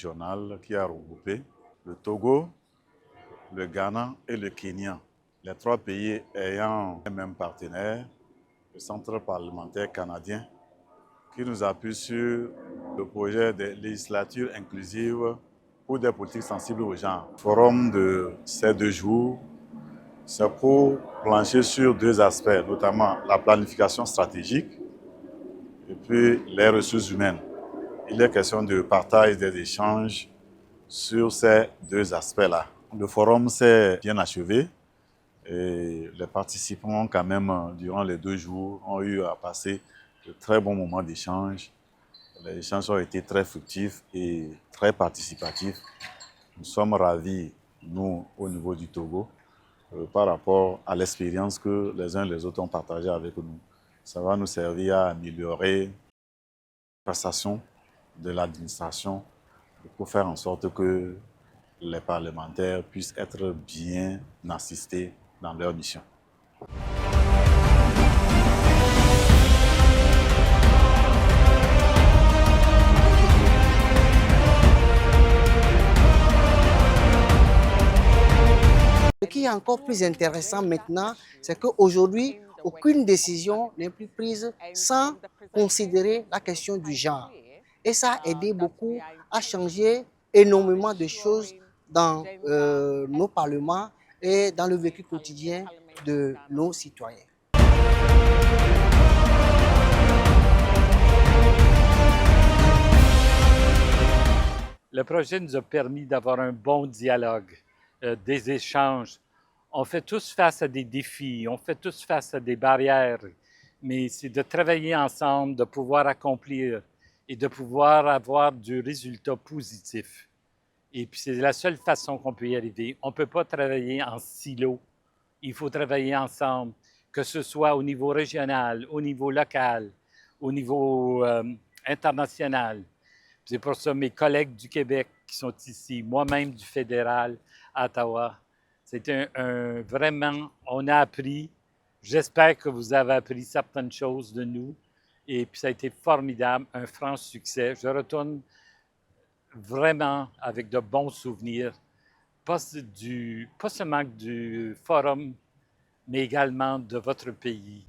régional qui a regroupé le Togo, le Ghana et le Kenya. Les trois pays ayant un même partenaire, le Centre parlementaire canadien, qui nous appuie sur le projet de législature inclusive pour des politiques sensibles au genre. Le forum de ces 2 jours, c'est pour plancher sur 2 aspects, notamment la planification stratégique et puis les ressources humaines. Il est question de partage des échanges sur ces 2 aspects-là. Le forum s'est bien achevé et les participants, quand même, durant les 2 jours, ont eu à passer de très bons moments d'échange. Les échanges ont été très fructifs et très participatifs. Nous sommes ravis, nous, au niveau du Togo, par rapport à l'expérience que les uns et les autres ont partagée avec nous. Ça va nous servir à améliorer la prestation de l'administration pour faire en sorte que les parlementaires puissent être bien assistés dans leur mission. Ce qui est encore plus intéressant maintenant, c'est qu'aujourd'hui, aucune décision n'est plus prise sans considérer la question du genre. Et ça a aidé beaucoup à changer énormément de choses dans nos parlements et dans le vécu quotidien de nos citoyens. Le projet nous a permis d'avoir un bon dialogue, des échanges. On fait tous face à des défis, on fait tous face à des barrières, mais c'est de travailler ensemble, de pouvoir accomplir et de pouvoir avoir du résultat positif. Et puis c'est la seule façon qu'on peut y arriver. On ne peut pas travailler en silo. Il faut travailler ensemble, que ce soit au niveau régional, au niveau local, au niveau international. C'est pour ça mes collègues du Québec qui sont ici, moi-même du fédéral à Ottawa. C'est vraiment, on a appris. J'espère que vous avez appris certaines choses de nous. Et puis ça a été formidable, un franc succès. Je retourne vraiment avec de bons souvenirs, pas seulement du forum, mais également de votre pays.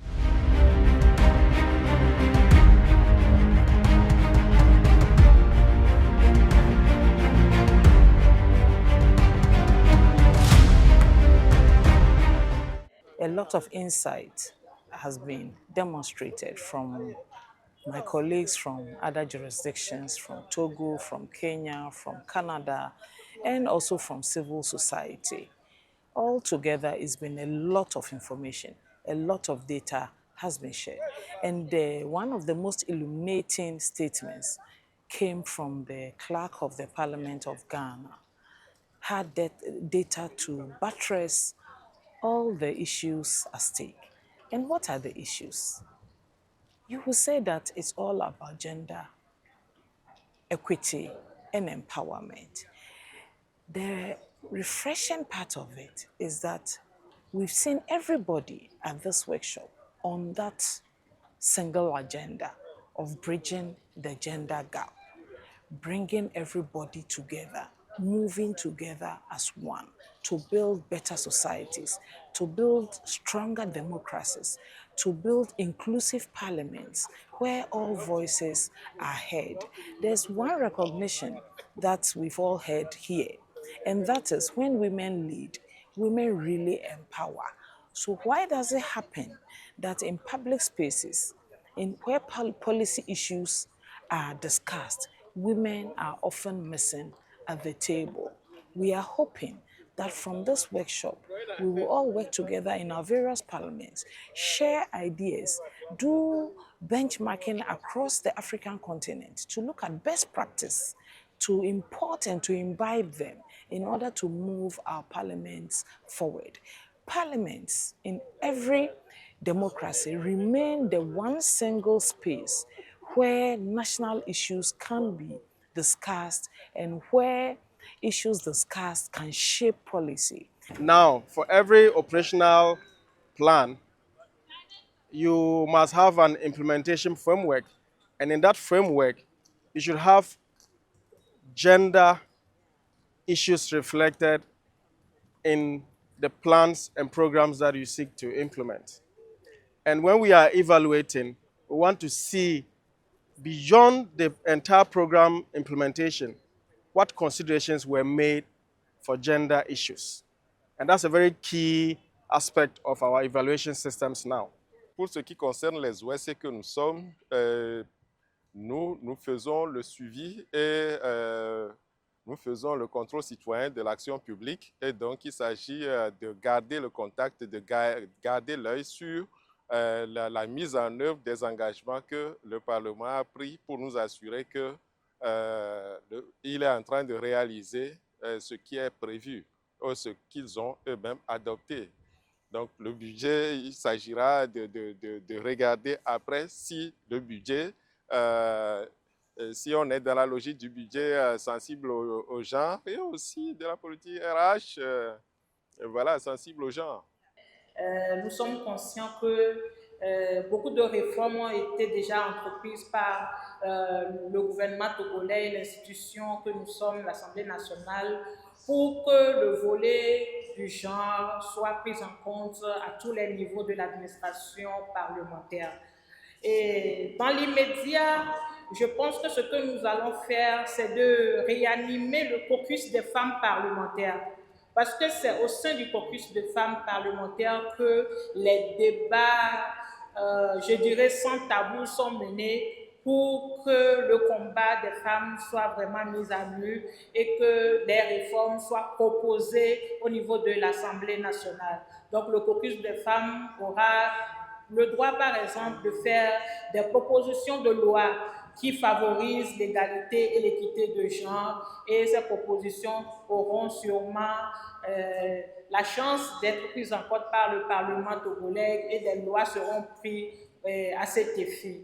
A lot of insight has been demonstrated from my colleagues from other jurisdictions, from Togo, from Kenya, from Canada, and also from civil society. Altogether, it's been a lot of information, a lot of data has been shared. And one of the most illuminating statements came from the clerk of the Parliament of Ghana, had that data to buttress all the issues at stake. And what are the issues? You will say that it's all about gender equity and empowerment. The refreshing part of it is that we've seen everybody at this workshop on that single agenda of bridging the gender gap, bringing everybody together, moving together as one to build better societies, to build stronger democracies, to build inclusive parliaments where all voices are heard. There's one recognition that we've all heard here, and that is when women lead, women really empower. So why does it happen that in public spaces, in where policy issues are discussed, women are often missing at the table? We are hoping that from this workshop, we will all work together in our various parliaments, share ideas, do benchmarking across the African continent to look at best practice, to import and to imbibe them in order to move our parliaments forward. Parliaments in every democracy remain the one single space where national issues can be discussed and where issues discussed can shape policy. Now, for every operational plan, you must have an implementation framework. And in that framework, you should have gender issues reflected in the plans and programs that you seek to implement. And when we are evaluating, we want to see beyond the entire program implementation, what considerations were made for gender issues. And that's a very key aspect of our evaluation systems now. Pour ce qui concerne les OSC que nous sommes, nous faisons le suivi et nous faisons le contrôle citoyen de l'action publique. Et donc, il s'agit de garder le contact, de garder l'œil sur la mise en œuvre des engagements que le Parlement a pris pour nous assurer qu'il est en train de réaliser ce qui est prévu, ou ce qu'ils ont eux-mêmes adopté. Donc le budget, il s'agira de regarder après si le budget, si on est dans la logique du budget sensible au genre et aussi de la politique RH, voilà, sensible au genre. Nous sommes conscients que beaucoup de réformes ont été déjà entreprises par le gouvernement togolais et l'institution que nous sommes, l'Assemblée nationale, pour que le volet du genre soit pris en compte à tous les niveaux de l'administration parlementaire. Et dans l'immédiat, je pense que ce que nous allons faire, c'est de réanimer le caucus des femmes parlementaires. Parce que c'est au sein du caucus de femmes parlementaires que les débats, je dirais sans tabou, sont menés pour que le combat des femmes soit vraiment mis à nu et que des réformes soient proposées au niveau de l'Assemblée nationale. Donc le caucus des femmes aura le droit, par exemple, de faire des propositions de loi qui favorisent l'égalité et l'équité de genre, et ces propositions auront sûrement la chance d'être prises en compte par le Parlement togolais et des lois seront prises à cet effet.